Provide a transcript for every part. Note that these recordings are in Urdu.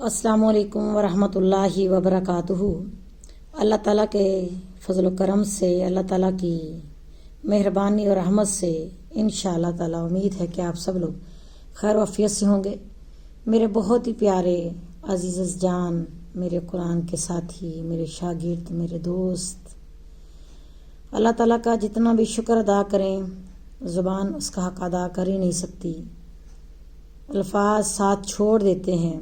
السلام علیکم ورحمۃ اللہ وبرکاتہ۔ اللہ تعالیٰ کے فضل و کرم سے، اللہ تعالیٰ کی مہربانی اور رحمت سے انشاءاللہ تعالیٰ امید ہے کہ آپ سب لوگ خیر و عافیت سے ہوں گے۔ میرے بہت ہی پیارے عزیز جان، میرے قرآن کے ساتھی، میرے شاگرد، میرے دوست، اللہ تعالیٰ کا جتنا بھی شکر ادا کریں زبان اس کا حق ادا کر ہی نہیں سکتی، الفاظ ساتھ چھوڑ دیتے ہیں،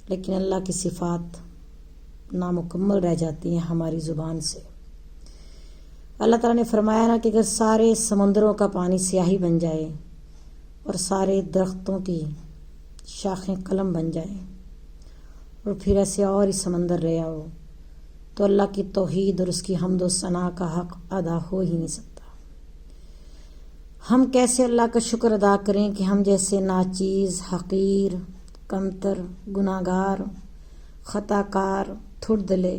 لیکن اللہ کی صفات نامکمل رہ جاتی ہیں ہماری زبان سے۔ اللہ تعالیٰ نے فرمایا نا کہ اگر سارے سمندروں کا پانی سیاہی بن جائے اور سارے درختوں کی شاخیں قلم بن جائیں اور پھر ایسے اور ہی سمندر رہا ہو، تو اللہ کی توحید اور اس کی حمد و ثنا کا حق ادا ہو ہی نہیں سکتا۔ ہم کیسے اللہ کا شکر ادا کریں کہ ہم جیسے ناچیز، حقیر، کمتر، گناہگار، خطا کار، تھوڑ دلے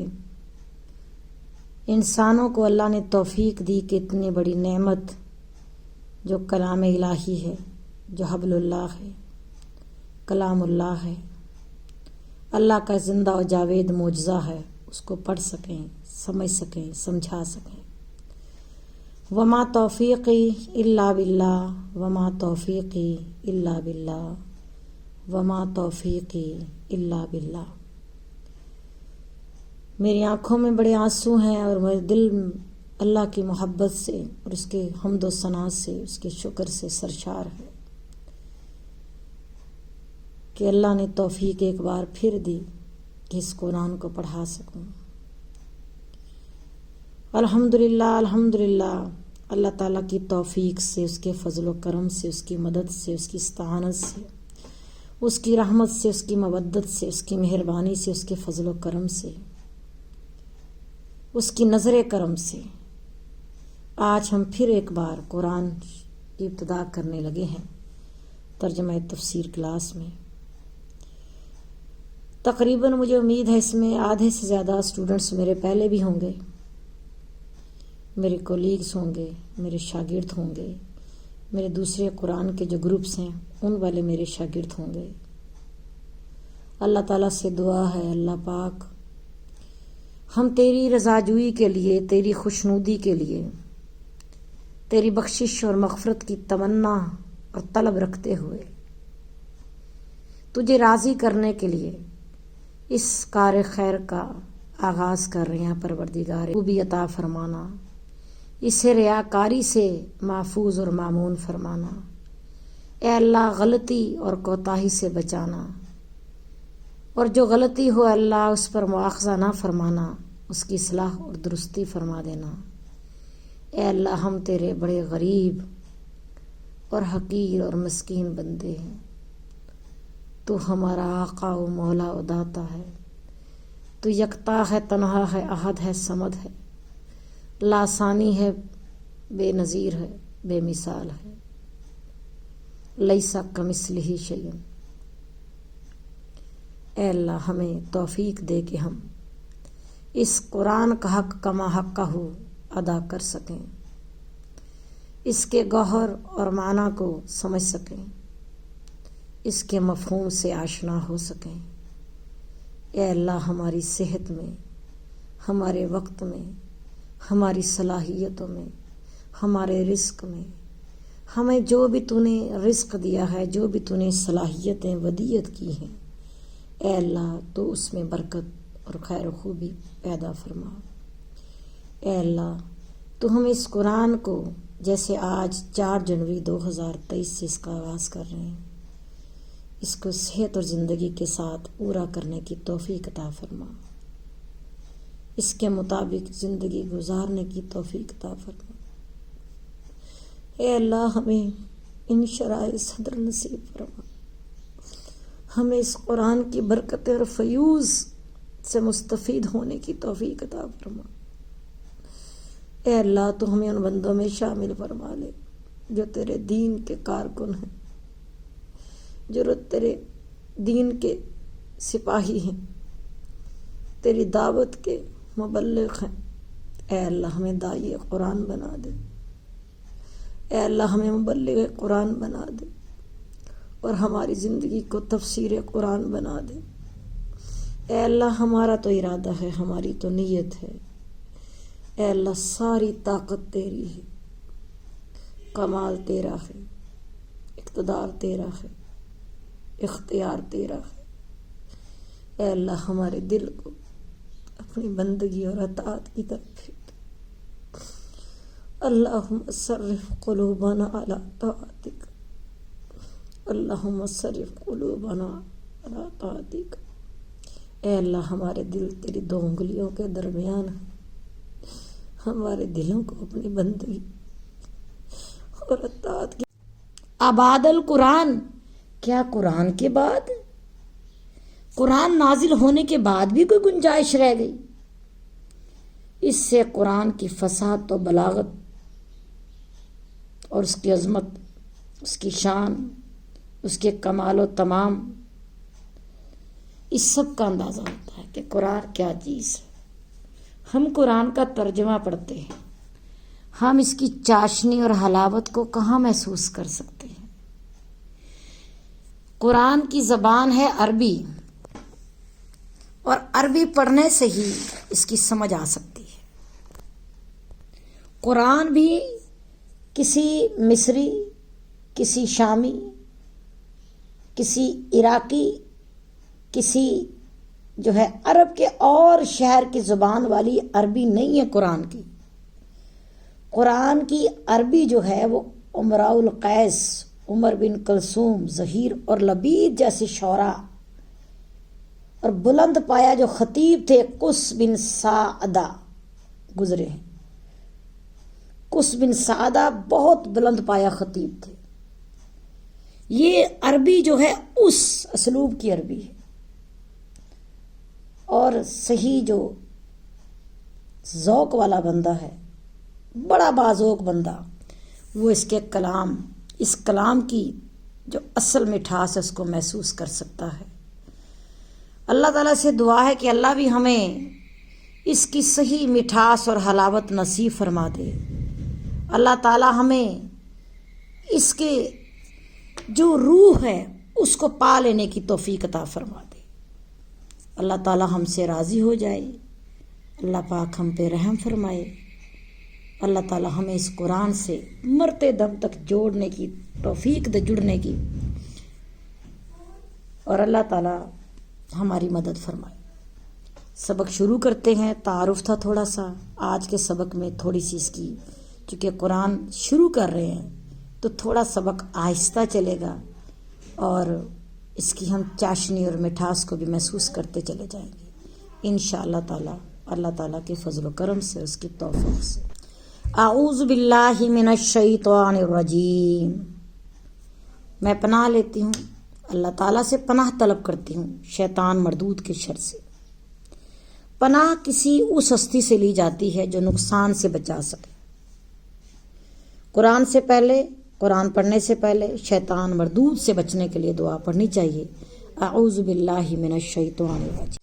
انسانوں کو اللہ نے توفیق دی کہ اتنی بڑی نعمت جو کلام الہی ہے، جو حبل اللہ ہے، کلام اللہ ہے، اللہ کا زندہ و جاوید معجزہ ہے، اس کو پڑھ سکیں، سمجھ سکیں، سمجھا سکیں۔ وما توفیقی الا باللہ، وما توفیقی الا باللہ، وما توفیقی الا باللہ۔ میری آنکھوں میں بڑے آنسو ہیں اور میرے دل اللہ کی محبت سے اور اس کے حمد و ثنا سے، اس کے شکر سے سرشار ہے کہ اللہ نے توفیق ایک بار پھر دی کہ اس قرآن کو پڑھا سکوں۔ الحمدللہ، الحمدللہ، اللہ تعالیٰ کی توفیق سے، اس کے فضل و کرم سے، اس کی مدد سے، اس کی استعانت سے، اس کی رحمت سے، اس کی مودت سے، اس کی مہربانی سے، اس کے فضل و کرم سے، اس کی نظر کرم سے آج ہم پھر ایک بار قرآن کی ابتدا کرنے لگے ہیں ترجمہ تفسیر کلاس میں۔ تقریباً مجھے امید ہے اس میں آدھے سے زیادہ اسٹوڈنٹس میرے پہلے بھی ہوں گے، میرے کولیگز ہوں گے، میرے شاگرد ہوں گے، میرے دوسرے قرآن کے جو گروپس ہیں ان والے میرے شاگرد ہوں گے۔ اللہ تعالیٰ سے دعا ہے، اللہ پاک ہم تیری رضا جوئی کے لیے، تیری خوشنودی کے لیے، تیری بخشش اور مغفرت کی تمنا اور طلب رکھتے ہوئے تجھے راضی کرنے کے لیے اس کار خیر کا آغاز کر رہے ہیں۔ پروردگار خوبی عطا فرمانا، اسے ریاکاری سے محفوظ اور مامون فرمانا، اے اللہ غلطی اور کوتاہی سے بچانا، اور جو غلطی ہو اللہ اس پر مواخذہ نہ فرمانا، اس کی اصلاح اور درستی فرما دینا۔ اے اللہ ہم تیرے بڑے غریب اور حقیر اور مسکین بندے ہیں، تو ہمارا آقا و مولا و داتا ہے، تو یکتا ہے، تنہا ہے، احد ہے، صمد ہے، لاثانی ہے، بے نظیر ہے، بے مثال ہے، لیسا کمثلہ شیء۔ اے اللہ ہمیں توفیق دے کہ ہم اس قرآن کا حق کما حق ہو ادا کر سکیں، اس کے گوہر اور معنی کو سمجھ سکیں، اس کے مفہوم سے آشنا ہو سکیں۔ اے اللہ ہماری صحت میں، ہمارے وقت میں، ہماری صلاحیتوں میں، ہمارے رزق میں، ہمیں جو بھی تو نے رزق دیا ہے، جو بھی تو نے صلاحیتیں ودیعت کی ہیں، اے اللہ تو اس میں برکت اور خیر و خوبی پیدا فرما۔ اے اللہ تو ہم اس قرآن کو جیسے آج 4 جنوری 2023 سے اس کا آغاز کر رہے ہیں، اس کو صحت اور زندگی کے ساتھ پورا کرنے کی توفیق عطا فرما، اس کے مطابق زندگی گزارنے کی توفیق عطا فرما۔ اے اللہ ہمیں انشراح صدر نصیب فرما، ہمیں اس قرآن کی برکت اور فیوز سے مستفید ہونے کی توفیق عطا فرما۔ اے اللہ تو ہمیں ان بندوں میں شامل فرما لے جو تیرے دین کے کارکن ہیں، جو تیرے دین کے سپاہی ہیں، تیری دعوت کے مبلغ ہیں۔ اے اللہ ہمیں داعی قرآن بنا دے، اے اللہ ہمیں مبلغ قرآن بنا دے، اور ہماری زندگی کو تفسیر قرآن بنا دے۔ اے اللہ ہمارا تو ارادہ ہے، ہماری تو نیت ہے، اے اللہ ساری طاقت تیری ہے، کمال تیرا ہے، اقتدار تیرا ہے، اختیار تیرا ہے۔ اے اللہ ہمارے دل کو اپنی بندگی اور اطاعت کی طرف پھیر دے۔ اللہم صرف قلوبنا علی طاعتک، اللہم صرف قلوبنا علی طاعتک۔ اے اللہ ہمارے دل تیری دو انگلیوں کے درمیان ہیں، ہمارے دلوں کو اپنی بندگی اور اطاعت کی۔ آباد القرآن، کیا قرآن کے بعد، قرآن نازل ہونے کے بعد بھی کوئی گنجائش رہ گئی؟ اس سے قرآن کی فصاحت و بلاغت اور اس کی عظمت، اس کی شان، اس کے کمال و تمام، اس سب کا اندازہ ہوتا ہے کہ قرآن کیا چیز ہے۔ ہم قرآن کا ترجمہ پڑھتے ہیں، ہم اس کی چاشنی اور حلاوت کو کہاں محسوس کر سکتے ہیں؟ قرآن کی زبان ہے عربی، اور عربی پڑھنے سے ہی اس کی سمجھ آ سکتی ہے۔ قرآن بھی کسی مصری، کسی شامی، کسی عراقی، کسی جو ہے عرب کے اور شہر کی زبان والی عربی نہیں ہے قرآن کی۔ قرآن کی عربی جو ہے وہ امراء القیس، عمر بن کلثوم، ظہیر اور لبید جیسے شعراء اور بلند پایا جو خطیب تھے قس بن سعدہ گزرے ہیں۔ قس بن سعدہ بہت بلند پایا خطیب تھے۔ یہ عربی جو ہے اس اسلوب کی عربی ہے، اور صحیح جو ذوق والا بندہ ہے، بڑا باذوق بندہ، وہ اس کے کلام، اس کلام کی جو اصل مٹھاس ہے اس کو محسوس کر سکتا ہے۔ اللہ تعالیٰ سے دعا ہے کہ اللہ بھی ہمیں اس کی صحیح مٹھاس اور حلاوت نصیب فرما دے۔ اللہ تعالیٰ ہمیں اس کے جو روح ہے اس کو پا لینے کی توفیق عطا فرما دے۔ اللہ تعالیٰ ہم سے راضی ہو جائے، اللہ پاک ہم پہ رحم فرمائے، اللہ تعالیٰ ہمیں اس قرآن سے مرتے دم تک جوڑنے کی توفیق دے، جڑنے کی، اور اللہ تعالیٰ ہماری مدد فرمائے۔ سبق شروع کرتے ہیں۔ تعارف تھا تھوڑا سا، آج کے سبق میں تھوڑی سی اس کی، چونکہ قرآن شروع کر رہے ہیں تو تھوڑا سبق آہستہ چلے گا، اور اس کی ہم چاشنی اور مٹھاس کو بھی محسوس کرتے چلے جائیں گے انشاءاللہ تعالیٰ، اللہ تعالیٰ کے فضل و کرم سے، اس کی توفیق سے۔ اعوذ باللہ من الشیطان الرجیم، میں پناہ لیتی ہوں، اللہ تعالیٰ سے پناہ طلب کرتی ہوں شیطان مردود کے شر سے۔ پناہ کسی اس ہستی سے لی جاتی ہے جو نقصان سے بچا سکے۔ قرآن سے پہلے، قرآن پڑھنے سے پہلے شیطان مردود سے بچنے کے لیے دعا پڑھنی چاہیے۔ اعوذ باللہ من الشیطان الرجیم،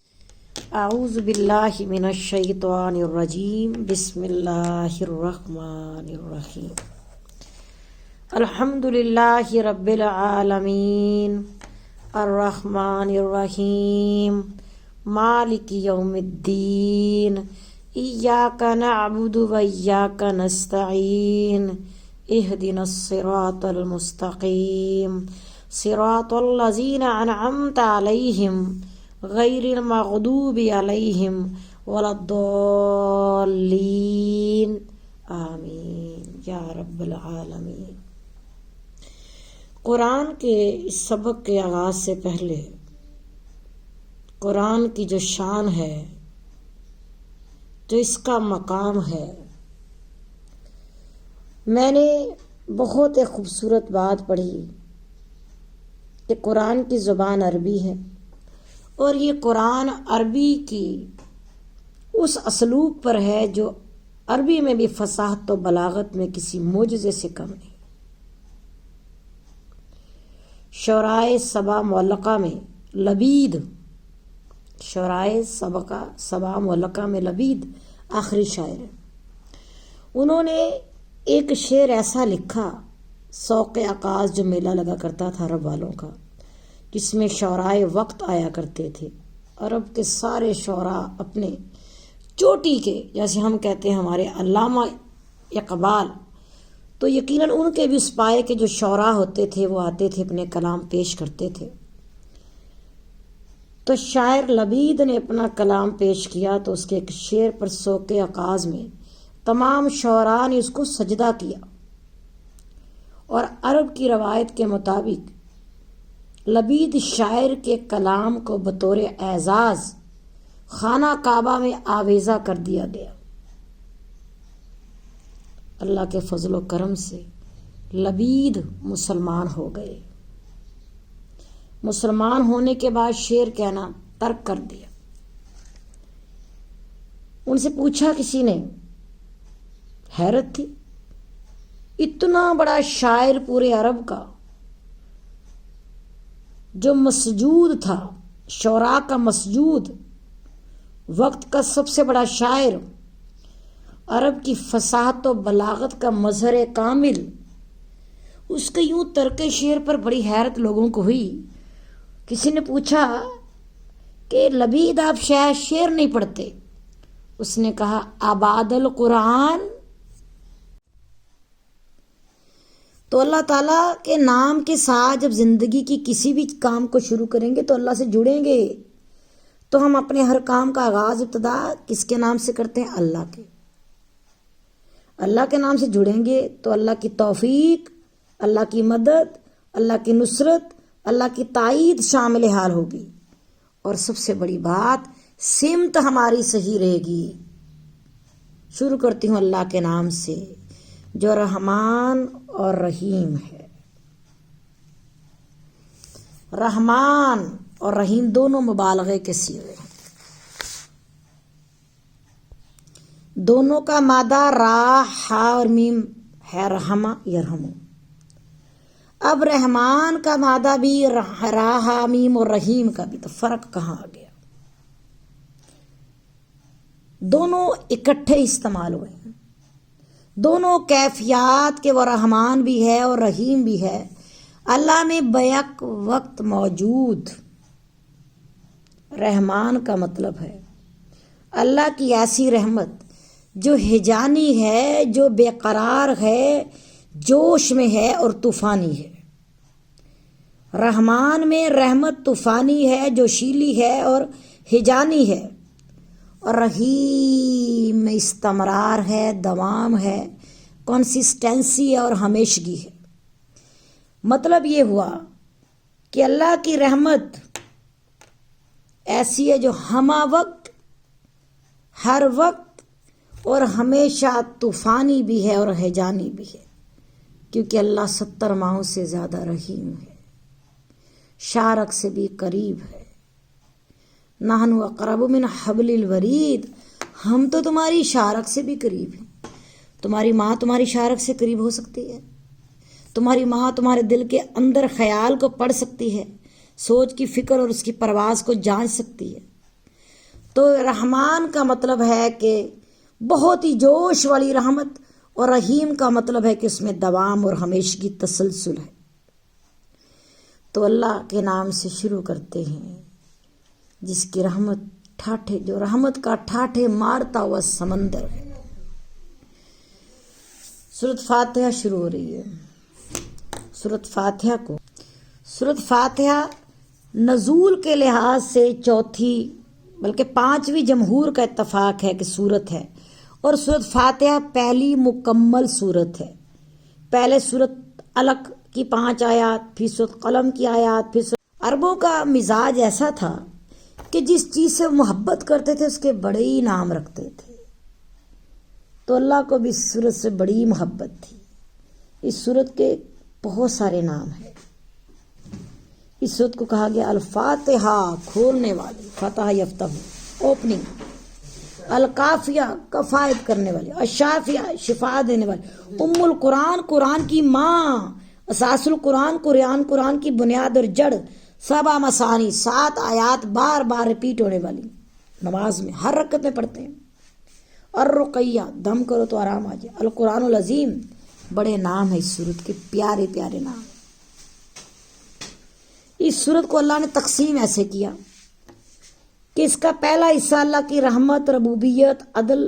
اعوذ باللہ من الشیطان الرجیم، بسم اللہ الرحمن الرحیم۔ الحمد للہ رب العالمین، الرحمن الرحیم، مالک یوم الدین، ایاک نعبد و ایاک نستعین، اہدنا الصراط المستقیم، صراط الذین انعمت علیہم غیر المغضوب علیہم ولا الضالین، آمین یا رب العالمین۔ قرآن کے اس سبق کے آغاز سے پہلے قرآن کی جو شان ہے، جو اس کا مقام ہے، میں نے بہت ایک خوبصورت بات پڑھی کہ قرآن کی زبان عربی ہے، اور یہ قرآن عربی کی اس اسلوب پر ہے جو عربی میں بھی فصاحت و بلاغت میں کسی معجزے سے کم نہیں۔ شعرائے سبا معلقہ میں لبید، شعرائے سبا معلقہ میں لبید آخری شاعر ہے، انہوں نے ایک شعر ایسا لکھا، سوق عکاظ جو میلہ لگا کرتا تھا عرب والوں کا، جس میں شعرائے وقت آیا کرتے تھے، عرب کے سارے شعراء اپنے چوٹی کے، جیسے ہم کہتے ہیں ہمارے علامہ اقبال، تو یقیناً ان کے بھی اس پائے کے جو شعراء ہوتے تھے وہ آتے تھے اپنے کلام پیش کرتے تھے۔ تو شاعر لبید نے اپنا کلام پیش کیا تو اس کے ایک شعر پر سوق آغاز میں تمام شعراء نے اس کو سجدہ کیا، اور عرب کی روایت کے مطابق لبید شاعر کے کلام کو بطور اعزاز خانہ کعبہ میں آویزہ کر دیا گیا۔ اللہ کے فضل و کرم سے لبید مسلمان ہو گئے۔ مسلمان ہونے کے بعد شعر کہنا ترک کر دیا۔ ان سے پوچھا کسی نے، حیرت تھی، اتنا بڑا شاعر پورے عرب کا جو مسجود تھا، شعراء کا مسجود، وقت کا سب سے بڑا شاعر، عرب کی فصاحت و بلاغت کا مظہر کامل، اس کے یوں ترک شعر پر بڑی حیرت لوگوں کو ہوئی۔ کسی نے پوچھا کہ لبید آپ شاید شعر نہیں پڑھتے؟ اس نے کہا آباد القرآن۔ تو اللہ تعالیٰ کے نام کے ساتھ جب زندگی کی کسی بھی کام کو شروع کریں گے تو اللہ سے جڑیں گے، تو ہم اپنے ہر کام کا آغاز ابتدا کس کے نام سے کرتے ہیں؟ اللہ کے۔ اللہ کے نام سے جڑیں گے تو اللہ کی توفیق، اللہ کی مدد، اللہ کی نصرت، اللہ کی تائید شامل حال ہوگی، اور سب سے بڑی بات سمت ہماری صحیح رہے گی۔ شروع کرتی ہوں اللہ کے نام سے جو رحمان اور رحیم ہے۔ رحمان اور رحیم دونوں مبالغے کے صیغے ہیں، دونوں کا مادہ را، ہا اور میم ہے، رحمہ یرحمو۔ اب رحمان کا مادہ بھی را، ہا، میم اور رحیم کا بھی، تو فرق کہاں آ گیا؟ دونوں اکٹھے استعمال ہوئے ہیں، دونوں کیفیات کے، وہ رحمان بھی ہے اور رحیم بھی ہے، اللہ میں بیک وقت موجود۔ رحمان کا مطلب ہے اللہ کی ایسی رحمت جو ہجانی ہے، جو بے قرار ہے، جوش میں ہے اور طوفانی ہے۔ رحمان میں رحمت طوفانی ہے، جوشیلی ہے اور ہجانی ہے، اور رحیم میں استمرار ہے، دوام ہے، کنسسٹنسی ہے اور ہمیشگی ہے۔ مطلب یہ ہوا کہ اللہ کی رحمت ایسی ہے جو ہمہ وقت، ہر وقت اور ہمیشہ طوفانی بھی ہے اور ہجانی بھی ہے، کیونکہ اللہ 70 ماہوں سے زیادہ رحیم ہے، شارق سے بھی قریب ہے۔ نحن اقرب من حبل الورید، ہم تو تمہاری شارق سے بھی قریب ہیں۔ تمہاری ماں تمہاری شارق سے قریب ہو سکتی ہے، تمہاری ماں تمہارے دل کے اندر خیال کو پڑھ سکتی ہے، سوچ کی فکر اور اس کی پرواز کو جان سکتی ہے۔ تو رحمان کا مطلب ہے کہ بہت ہی جوش والی رحمت، اور رحیم کا مطلب ہے کہ اس میں دوام اور ہمیشگی تسلسل ہے۔ تو اللہ کے نام سے شروع کرتے ہیں جس کی رحمت ٹھاٹھے، جو رحمت کا ٹھاٹھے مارتا ہوا سمندر ہے۔ سورۃ فاتحہ شروع ہو رہی ہے۔ سورۃ فاتحہ نزول کے لحاظ سے چوتھی بلکہ 5ویں جمہور کا اتفاق ہے کہ سورت ہے، اور سورۃ فاتحہ پہلی مکمل سورت ہے۔ پہلے سورۃ علق کی 5 آیات، پھر سورۃ قلم کی آیات، پھر عربوں کا مزاج ایسا تھا کہ جس چیز سے محبت کرتے تھے اس کے بڑے ہی نام رکھتے تھے، تو اللہ کو بھی اس سورت سے بڑی محبت تھی۔ اس سورت کے بہت سارے نام ہیں۔ اس سورت کو کہا گیا الفاتحہ، کھولنے والی، فتح یفتح، اوپننگ، الکافیہ، کفایت کرنے والی، الشافیہ، شفا دینے والی، ام القرآن، قرآن کی ماں، اساس القرآن، قرآن کی بنیاد اور جڑ، 7 مثانی، 7 آیات بار بار ریپیٹ ہونے والی، نماز میں ہر رکعت میں پڑھتے ہیں۔ الرقیہ، دم کرو تو آرام آ جائے۔ القرآن العظیم، بڑے نام ہیں اس سورت کے، پیارے پیارے نام۔ اس سورت کو اللہ نے تقسیم ایسے کیا، کہ اس کا پہلا حصہ اللہ کی رحمت، ربوبیت، عدل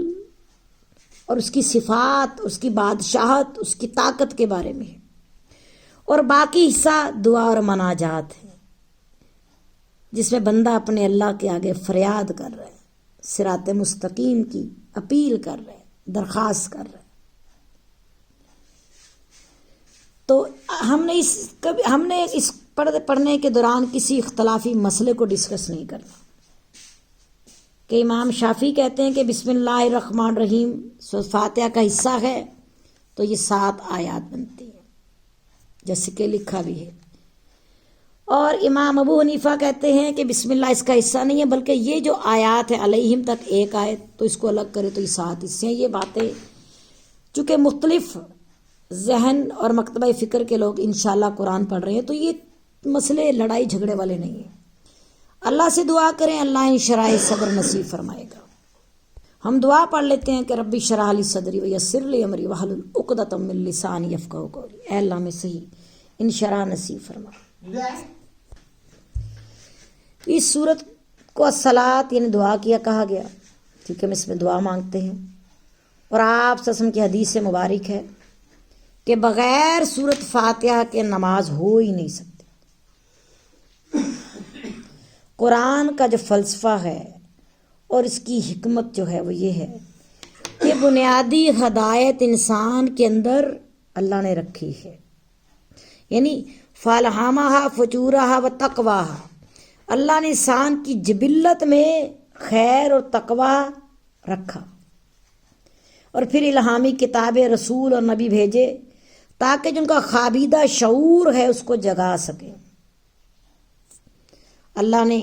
اور اس کی صفات، اس کی بادشاہت، اس کی طاقت کے بارے میں ہے، اور باقی حصہ دعا اور مناجات ہے، جس میں بندہ اپنے اللہ کے آگے فریاد کر رہا ہے، صراط مستقیم کی اپیل کر رہے، درخواست کر رہے۔ تو ہم نے اس پڑھنے کے دوران کسی اختلافی مسئلے کو ڈسکس نہیں کرنا، کہ امام شافعی کہتے ہیں کہ بسم اللہ الرحمن الرحیم سورۃ فاتحہ کا حصہ ہے تو یہ 7 آیات بنتی ہیں، جیسے کہ لکھا بھی ہے، اور امام ابو حنیفہ کہتے ہیں کہ بسم اللہ اس کا حصہ نہیں ہے، بلکہ یہ جو آیات ہے علیہم تک ایک آیت، تو اس کو الگ کرے تو یہ 7 حصے ہیں۔ یہ باتیں چونکہ مختلف ذہن اور مکتبہ فکر کے لوگ انشاءاللہ قرآن پڑھ رہے ہیں، تو یہ مسئلے لڑائی جھگڑے والے نہیں ہیں۔ اللہ سے دعا کریں، اللہ انشراح صدر نصیب فرمائے گا۔ ہم دعا پڑھ لیتے ہیں کہ ربی اشرح لی صدری ویسر لی امری واحلل عقدۃ من لسانی یفقہوا قولی، اے اللہ میں صحیح انشراح نصیب فرما۔ اس صورت کو الصلاۃ یعنی دعا کیا کہا گیا کیونکہ ہم اس میں دعا مانگتے ہیں، اور آپ صلی اللہ علیہ وسلم کی حدیث سے مبارک ہے کہ بغیر سورۃ فاتحہ کے نماز ہو ہی نہیں سکتی۔ قرآن کا جو فلسفہ ہے اور اس کی حکمت جو ہے وہ یہ ہے کہ بنیادی ہدایت انسان کے اندر اللہ نے رکھی ہے، یعنی فالہمہا فجورہا و تقواہا، اللہ نے انسان کی جبلت میں خیر اور تقوی رکھا، اور پھر الہامی کتابیں، رسول اور نبی بھیجے تاکہ جن کا خوابیدہ شعور ہے اس کو جگا سکے۔ اللہ نے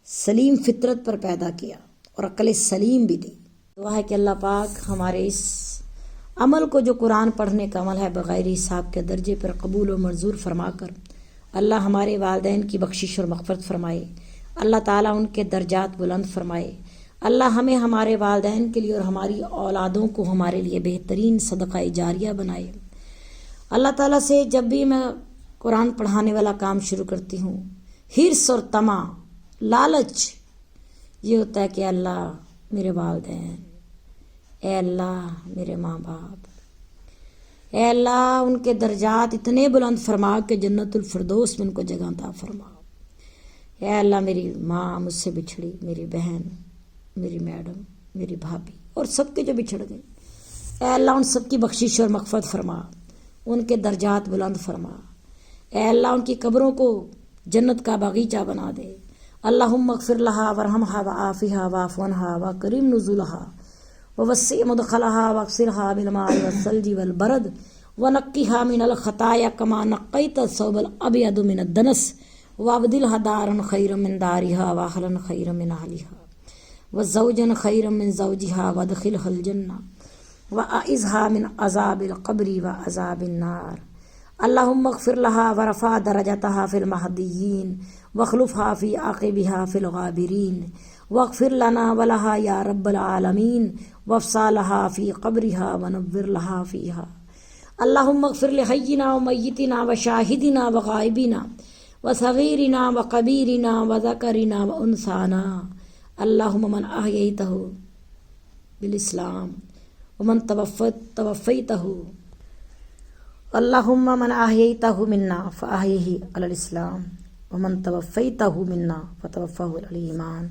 سلیم فطرت پر پیدا کیا اور عقل سلیم بھی دی۔ دعا ہے کہ اللہ پاک ہمارے اس عمل کو جو قرآن پڑھنے کا عمل ہے بغیر حساب کے درجے پر قبول و منظور فرما کر اللہ ہمارے والدین کی بخشش اور مغفرت فرمائے، اللہ تعالیٰ ان کے درجات بلند فرمائے، اللہ ہمیں ہمارے والدین کے لیے اور ہماری اولادوں کو ہمارے لیے بہترین صدقہ جاریہ بنائے۔ اللہ تعالیٰ سے جب بھی میں قرآن پڑھانے والا کام شروع کرتی ہوں، حرص اور طمع، لالچ یہ ہوتا ہے کہ اللہ میرے والدین، اے اللہ میرے ماں باپ، اے اللہ ان کے درجات اتنے بلند فرما کہ جنت الفردوس میں ان کو جگہ عطا فرما، اے اللہ میری ماں مجھ سے بچھڑی، میری بہن، میری میڈم، میری بھابھی اور سب کے جو بچھڑ گئے، اے اللہ ان سب کی بخشش اور مغفرت فرما، ان کے درجات بلند فرما، اے اللہ ان کی قبروں کو جنت کا باغیچہ بنا دے، اللہم اغفر لہا ورحمہا وعافہا واعف عنہا وکرم نزلہا ووسع مدخلہا واغسلہا بالماء والثلج والبرد ونقہا من الخطایا کما نقیت الثوب الابیض من الدنس وابدلہا دارا خیرا من دارہا واہلا خیرا من اہلہا وزوجا خیرا من زوجہا وادخلہا الجنہ واعذہا من عذاب القبر وعذاب النار۔ اللہم اغفر لہا ورفع درجتہا فی المہدیین واخلفہا فی عاقبہا فی الغابرین واغفر لنا ولہا یا رب العالمین وافسح لہا فی قبرہا ونور لہا فیہا۔ اللہم اغفر لحینا ومیتنا وشاہدنا وغائبنا وصغیرنا وکبیرنا وذکرنا وانثانا، اللہم من احییتہ بالاسلام ومن توفیتہ اللہم من احییتہ منا فاحیہ علی الاسلام ومن توفیتہ منا فتوفہ علی الایمان۔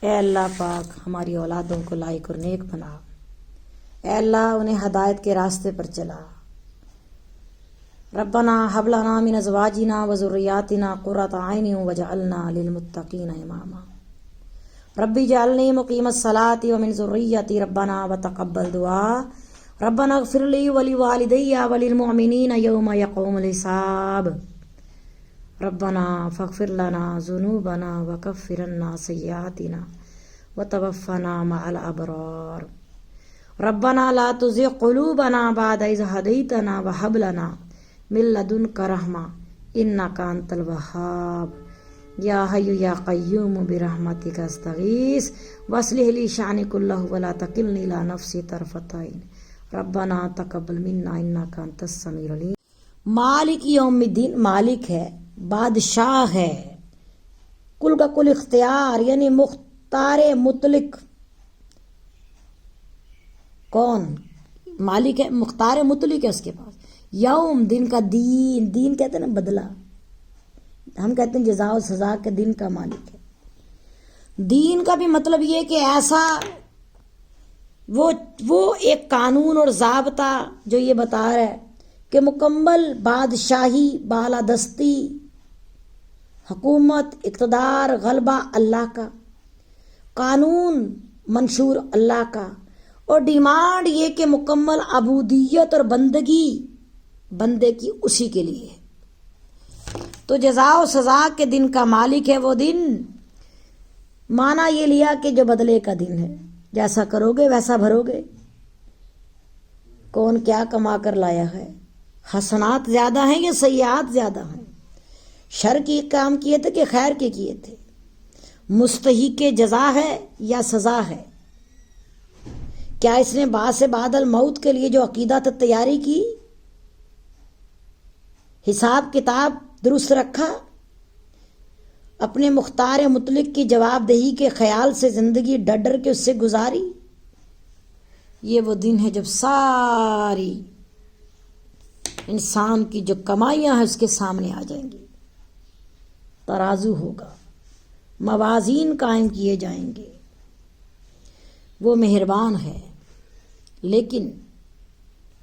اے اللہ پاک ہماری اولادوں کو لائق اور نیک بنا، اے اللہ انہیں ہدایت کے راستے پر چلا۔ ربنا ھب لنا من ازواجنا وذریاتنا قرۃ اعین واجعلنا للمتقین اماما۔ ربی اجعلنی مقیم الصلاۃ ومن ذریتی ربنا وتقبل دعا۔ ربنا اغفر لی ولوالدی وللمؤمنین یوم یقوم الحساب۔ ربنا فاغفر لنا ذنوبنا وکفر عنا سیئاتنا وتوفنا مع الابرار۔ ربنا لا تزغ قلوبنا بعد اذ ہدیتنا وہب لنا من لدنک رحمۃ انک انت الوہاب۔ یا حی یا قیوم برحمتک استغیث واصلح لی شأنی کلہ ولا تکلنی الی نفسی طرفۃ عین۔ ربنا تقبل منا انک انت السمیع العلیم۔ مالک یوم الدین، مالک ہے، بادشاہ ہے، کل کا کل اختیار یعنی مختار مطلق کون مالک ہے؟ مختار مطلق ہے اس کے پاس. یوم دن کا، دین کہتے ہیں نا بدلہ، ہم کہتے ہیں جزا و سزا کے دن کا مالک ہے. دین کا بھی مطلب یہ کہ ایسا وہ ایک قانون اور ضابطہ جو یہ بتا رہا ہے کہ مکمل بادشاہی، بالادستی، حکومت، اقتدار، غلبہ اللہ کا، قانون منشور اللہ کا، اور ڈیمانڈ یہ کہ مکمل عبودیت اور بندگی بندے کی اسی کے لیے ہے. تو جزا و سزا کے دن کا مالک ہے وہ دن. معنی یہ لیا کہ جو بدلے کا دن ہے، جیسا کرو گے ویسا بھرو گے. کون کیا کما کر لایا ہے، حسنات زیادہ ہیں یا سیئات زیادہ ہیں، شر کی کام کیے تھے کہ خیر کے کیے تھے، مستحق جزا ہے یا سزا ہے، کیا اس نے بعد بعد الموت کے لیے جو عقیدہ تیاری کی، حساب کتاب درست رکھا، اپنے مختار مطلق کی جواب دہی کے خیال سے زندگی ڈر ڈر کے اس سے گزاری. یہ وہ دن ہے جب ساری انسان کی جو کمائیاں ہیں اس کے سامنے آ جائیں گی، ترازو ہوگا، موازین قائم کیے جائیں گے. وہ مہربان ہے لیکن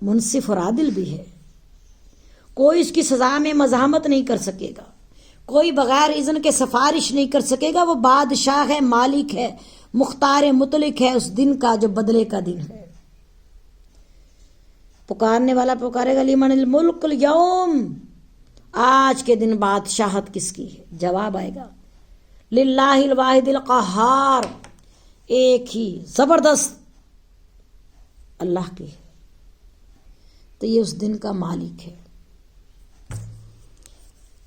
منصف اور عادل بھی ہے. کوئی اس کی سزا میں مزاحمت نہیں کر سکے گا، کوئی بغیر اذن کے سفارش نہیں کر سکے گا. وہ بادشاہ ہے، مالک ہے، مختار مطلق ہے اس دن کا جو بدلے کا دن ہے. پکارنے والا پکارے گا لمن الملک اليوم، آج کے دن بادشاہت کس کی ہے؟ جواب آئے گا للہ الواحد القہار، ایک ہی زبردست اللہ کی ہے. تو یہ اس دن کا مالک ہے.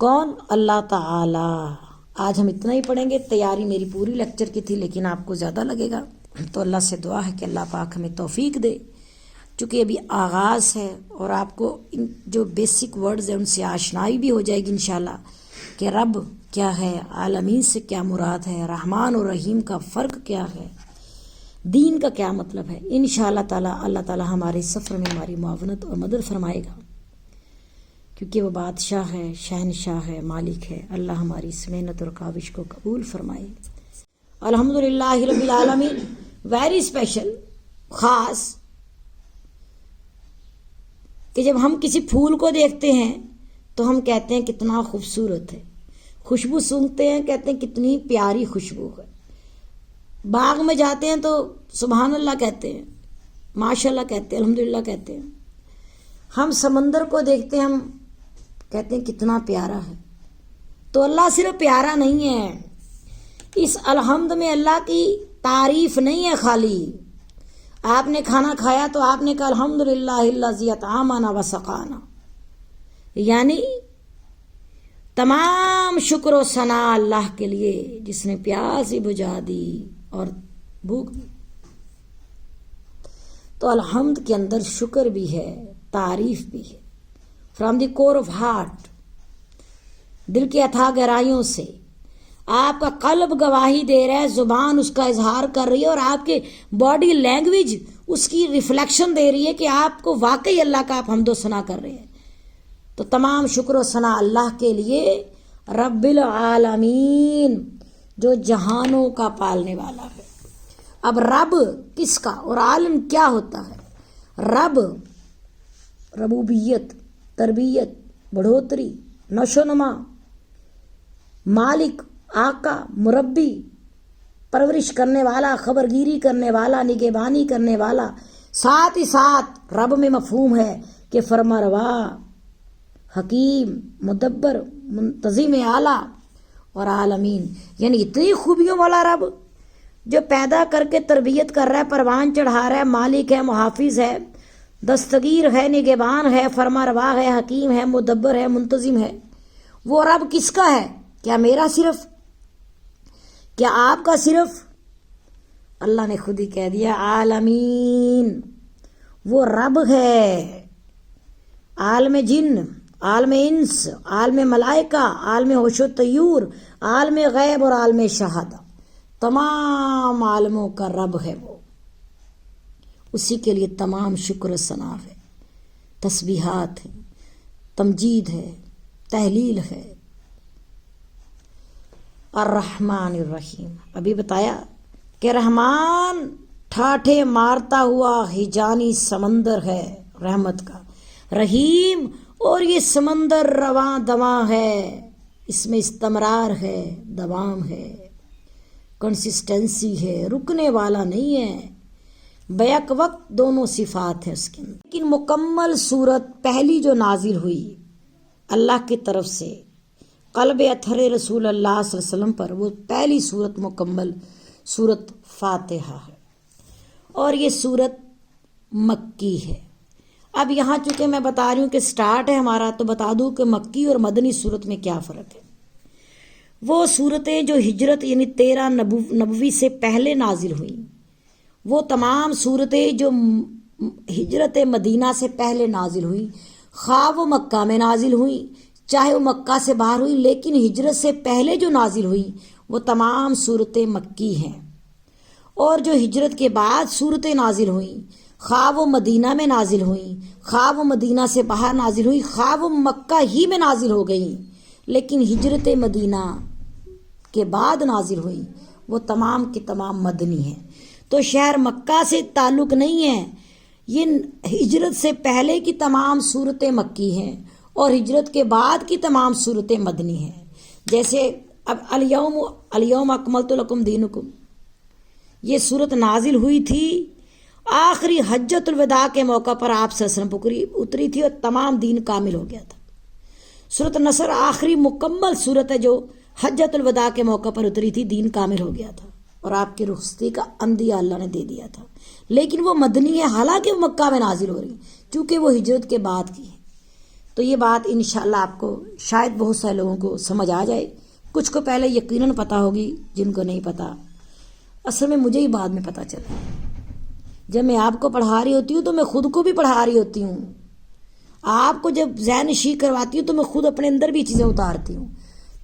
کون؟ اللہ تعالی. آج ہم اتنا ہی پڑھیں گے. تیاری میری پوری لیکچر کی تھی لیکن آپ کو زیادہ لگے گا، تو اللہ سے دعا ہے کہ اللہ پاک ہمیں توفیق دے. چونکہ ابھی آغاز ہے اور آپ کو ان جو بیسک ورڈز ہیں ان سے آشنائی بھی ہو جائے گی انشاءاللہ، کہ رب کیا ہے، عالمین سے کیا مراد ہے، رحمان اور رحیم کا فرق کیا ہے، دین کا کیا مطلب ہے. انشاءاللہ تعالی اللہ تعالی ہمارے سفر میں ہماری معاونت اور مدد فرمائے گا، کیونکہ وہ بادشاہ ہے، شہنشاہ ہے، مالک ہے. اللہ ہماری اس محنت اور کاوش کو قبول فرمائے. الحمدللہ رب العالمین. ویری اسپیشل، خاص، کہ جب ہم کسی پھول کو دیکھتے ہیں تو ہم کہتے ہیں کتنا خوبصورت ہے، خوشبو سونگھتے ہیں کہتے ہیں کتنی پیاری خوشبو ہے، باغ میں جاتے ہیں تو سبحان اللہ کہتے ہیں، ماشاء اللہ کہتے ہیں، الحمدللہ کہتے ہیں. ہم سمندر کو دیکھتے ہیں، ہم کہتے ہیں کتنا پیارا ہے. تو اللہ صرف پیارا نہیں ہے، اس الحمد میں اللہ کی تعریف نہیں ہے خالی. آپ نے کھانا کھایا تو آپ نے کہا الحمدللہ الذی اطعمنا وسقانا، یعنی تمام شکر و ثنا اللہ کے لیے جس نے پیاس ہی بجھا دی اور بھوک بھی. تو الحمد کے اندر شکر بھی ہے، تعریف بھی ہے، from the core of heart, دل کی اتھاہ گہرائیوں سے. آپ کا قلب گواہی دے رہا ہے، زبان اس کا اظہار کر رہی ہے، اور آپ کے باڈی لینگویج اس کی ریفلیکشن دے رہی ہے کہ آپ کو واقعی اللہ کا آپ حمد و ثنا کر رہے ہیں. تو تمام شکر و ثنا اللہ کے لیے، رب العالمین، جو جہانوں کا پالنے والا ہے. اب رب کس کا اور عالم کیا ہوتا ہے؟ رب ربوبیت، تربیت، بڑھوتری، نشو نما، مالک، آقا، مربی، پرورش کرنے والا، خبرگیری کرنے والا، نگہبانی کرنے والا. ساتھ ہی ساتھ رب میں مفہوم ہے کہ فرما روا، حکیم، مدبر، منتظم اعلیٰ اور عالمین، یعنی اتنی خوبیوں والا رب جو پیدا کر کے تربیت کر رہا ہے، پروان چڑھا رہا ہے، مالک ہے، محافظ ہے، دستگیر ہے، نگہبان ہے، فرما روا ہے، حکیم ہے، مدبر ہے، منتظم ہے. وہ رب کس کا ہے؟ کیا میرا صرف؟ کیا آپ کا صرف؟ اللہ نے خود ہی کہہ دیا عالمین. وہ رب ہے، عالم جن، عالم انس، عالم ملائکہ، عالم ہوش و طیور، عالم غیب اور عالم شہادہ، تمام عالموں کا رب ہے وہ، اسی کے لیے تمام شکر و ثنا ہے، تسبیحات ہے، تمجید ہے، تحلیل ہے۔ الرحمن الرحیم، ابھی بتایا کہ رحمان ٹھاٹھے مارتا ہوا ہجانی سمندر ہے رحمت کا، رحیم اور یہ سمندر رواں دواں ہے، اس میں استمرار ہے، دوام ہے، کنسسٹنسی ہے، رکنے والا نہیں ہے، بیک وقت دونوں صفات ہیں اس کے اندر۔ لیکن مکمل صورت پہلی جو نازل ہوئی اللہ کی طرف سے قلب اطہر رسول اللہ صلی اللہ علیہ وسلم پر، وہ پہلی صورت مکمل صورت فاتحہ ہے، اور یہ صورت مکی ہے۔ اب یہاں چونکہ میں بتا رہی ہوں کہ سٹارٹ ہے ہمارا، تو بتا دوں کہ مکی اور مدنی صورت میں کیا فرق ہے۔ وہ صورتیں جو ہجرت یعنی 13 نبوی سے پہلے نازل ہوئیں، وہ تمام صورتیں جو ہجرت مدینہ سے پہلے نازل ہوئی، خواہ وہ مکہ میں نازل ہوئی چاہے وہ مکہ سے باہر ہوئی، لیکن ہجرت سے پہلے جو نازل ہوئی وہ تمام صورتیں مکی ہیں، اور جو ہجرت کے بعد صورتیں نازل ہوئیں، خواہ وہ مدینہ میں نازل ہوئیں، خواہ وہ مدینہ سے باہر نازل ہوئی، خواہ وہ مکہ ہی میں نازل ہو گئیں، لیکن ہجرت مدینہ کے بعد نازل ہوئی، وہ تمام کی تمام مدنی ہیں۔ تو شہر مکہ سے تعلق نہیں ہے، یہ ہجرت سے پہلے کی تمام صورتیں مکی ہیں اور ہجرت کے بعد کی تمام صورتیں مدنی ہیں۔ جیسے اب الیوم اکملت لکم دینکم، یہ صورت نازل ہوئی تھی آخری حجۃ الوداع کے موقع پر، آپ صلی اللہ علیہ وسلم اتری تھی اور تمام دین کامل ہو گیا تھا۔ سورۃ نصر آخری مکمل صورت ہے جو حجۃ الوداع کے موقع پر اتری تھی، دین کامل ہو گیا تھا اور آپ کی رخصتی کا عندیہ اللہ نے دے دیا تھا، لیکن وہ مدنی ہے، حالانکہ وہ مکہ میں نازل ہو رہی چونکہ وہ ہجرت کے بعد کی ہے۔ تو یہ بات انشاءاللہ آپ کو شاید بہت سارے لوگوں کو سمجھ آ جائے، کچھ کو پہلے یقیناً پتہ ہوگی، جن کو نہیں پتہ اصل میں مجھے ہی بعد میں پتہ چلا۔ جب میں آپ کو پڑھا رہی ہوتی ہوں تو میں خود کو بھی پڑھا رہی ہوتی ہوں، آپ کو جب ذہن نشین کرواتی ہوں تو میں خود اپنے اندر بھی چیزیں اتارتی ہوں۔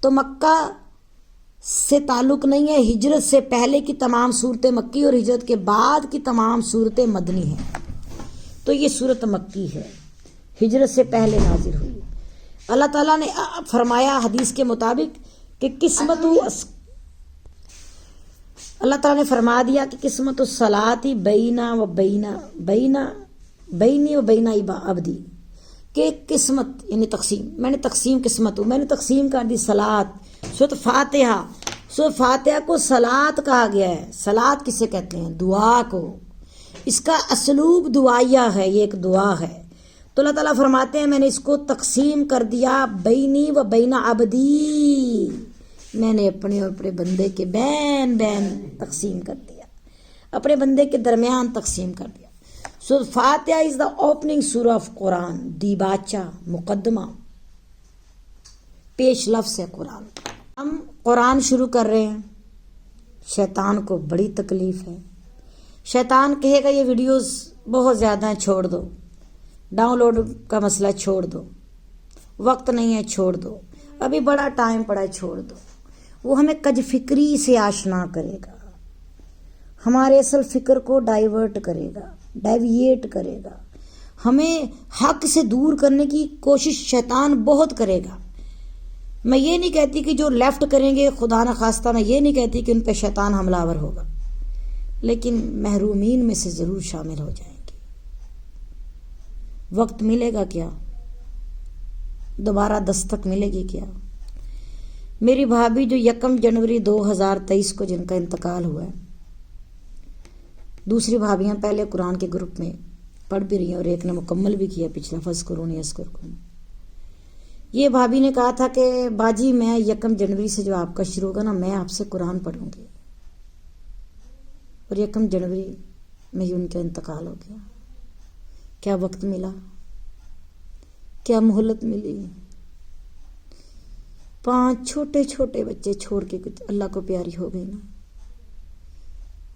تو مکہ سے تعلق نہیں ہے، ہجرت سے پہلے کی تمام صورتیں مکی اور ہجرت کے بعد کی تمام صورتیں مدنی ہیں۔ تو یہ صورت مکی ہے، ہجرت سے پہلے نازل ہوئی۔ اللہ تعالیٰ نے فرمایا حدیث کے مطابق کہ اللہ تعالیٰ نے فرما دیا کہ قسمت الصلاۃ بینی و بین عبدی، کہ قسمت یعنی تقسیم، میں نے تقسیم کر دی صلاۃ، سورۃ فاتحہ، سورۃ فاتحہ کو صلاۃ کہا گیا ہے۔ صلاۃ کسے کہتے ہیں؟ دعا کو، اس کا اسلوب دعائیہ ہے، یہ ایک دعا ہے۔ تو اللہ تعالیٰ فرماتے ہیں میں نے اس کو تقسیم کر دیا بینی و بین عبدی، میں نے اپنے اور اپنے بندے کے بین تقسیم کر دیا، اپنے بندے کے درمیان تقسیم کر دیا۔ سو فاتحہ از دا اوپننگ سورہ آف قرآن، دیباچہ، مقدمہ، پیش لفظ ہے قرآن۔ ہم قرآن شروع کر رہے ہیں، شیطان کو بڑی تکلیف ہے، شیطان کہے گا یہ ویڈیوز بہت زیادہ ہیں، چھوڑ دو، ڈاؤن لوڈ کا مسئلہ چھوڑ دو، وقت نہیں ہے چھوڑ دو، ابھی بڑا ٹائم پڑا ہے چھوڑ دو۔ وہ ہمیں کج فکری سے آشنا کرے گا، ہمارے اصل فکر کو ڈائیورٹ کرے گا، ڈیویٹ کرے گا، ہمیں حق سے دور کرنے کی کوشش شیطان بہت کرے گا۔ میں یہ نہیں کہتی کہ جو لیفٹ کریں گے خدا نخواستہ، میں یہ نہیں کہتی کہ ان پہ شیطان حملہ آور ہوگا، لیکن محرومین میں سے ضرور شامل ہو جائیں گے۔ وقت ملے گا کیا؟ دوبارہ دستک ملے گی کیا؟ میری بھابھی جو 1 جنوری 2023 کو جن کا انتقال ہوا ہے، دوسری بھابیاں پہلے قرآن کے گروپ میں پڑھ بھی رہی ہیں اور ایک نے مکمل بھی کیا پچھلا فذکرونی اذکرکم۔ یہ بھابھی نے کہا تھا کہ باجی میں 1 جنوری سے جو آپ کا شروع ہوگا نا، میں آپ سے قرآن پڑھوں گی، اور 1 جنوری میں ہی ان کا انتقال ہو گیا۔ کیا وقت ملا، کیا مہلت ملی؟ 5 چھوٹے چھوٹے بچے چھوڑ کے اللہ کو پیاری ہو گئی نا،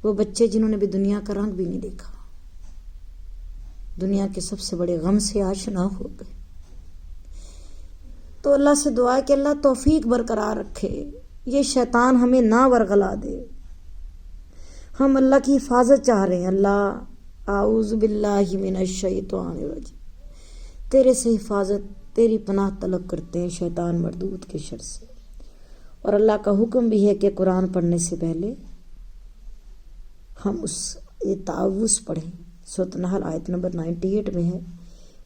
وہ بچے جنہوں نے بھی دنیا کا رنگ بھی نہیں دیکھا، دنیا کے سب سے بڑے غم سے آشنا ہو گئے۔ تو اللہ سے دعا ہے کہ اللہ توفیق برقرار رکھے، یہ شیطان ہمیں نہ ورغلا دے۔ ہم اللہ کی حفاظت چاہ رہے ہیں، اللہ اعوذ باللہ من الشیطان الرجیم، تیرے سے حفاظت، تیری پناہ طلب کرتے ہیں شیطان مردود کے شر سے۔ اور اللہ کا حکم بھی ہے کہ قرآن پڑھنے سے پہلے ہم یہ تعوذ پڑھیں۔ سورۃ النحل آیت نمبر 98 میں ہے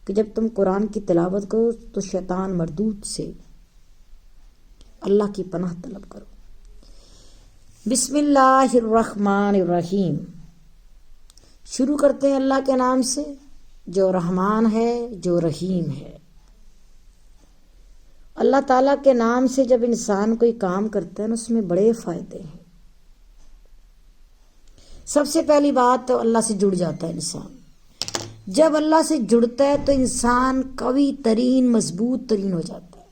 کہ جب تم قرآن کی تلاوت کرو تو شیطان مردود سے اللہ کی پناہ طلب کرو۔ بسم اللہ الرحمن الرحیم، شروع کرتے ہیں اللہ کے نام سے جو رحمان ہے جو رحیم ہے۔ اللہ تعالیٰ کے نام سے جب انسان کوئی کام کرتا ہے نا، اس میں بڑے فائدے ہیں۔ سب سے پہلی بات تو اللہ سے جڑ جاتا ہے انسان۔ جب اللہ سے جڑتا ہے تو انسان قوی ترین، مضبوط ترین ہو جاتا ہے۔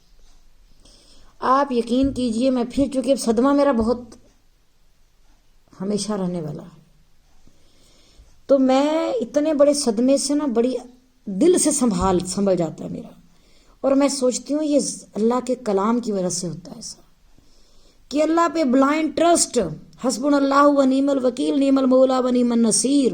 آپ یقین کیجئے، میں پھر چونکہ صدمہ میرا بہت ہمیشہ رہنے والا ہے، تو میں اتنے بڑے صدمے سے نا بڑی دل سے سنبھل جاتا ہے میرا، اور میں سوچتی ہوں یہ اللہ کے کلام کی وجہ سے ہوتا ہے ایسا، کہ اللہ پہ بلائنڈ ٹرسٹ، حسبنا اللہ و نعم الوکیل، نعم المولا و نعم النصیر۔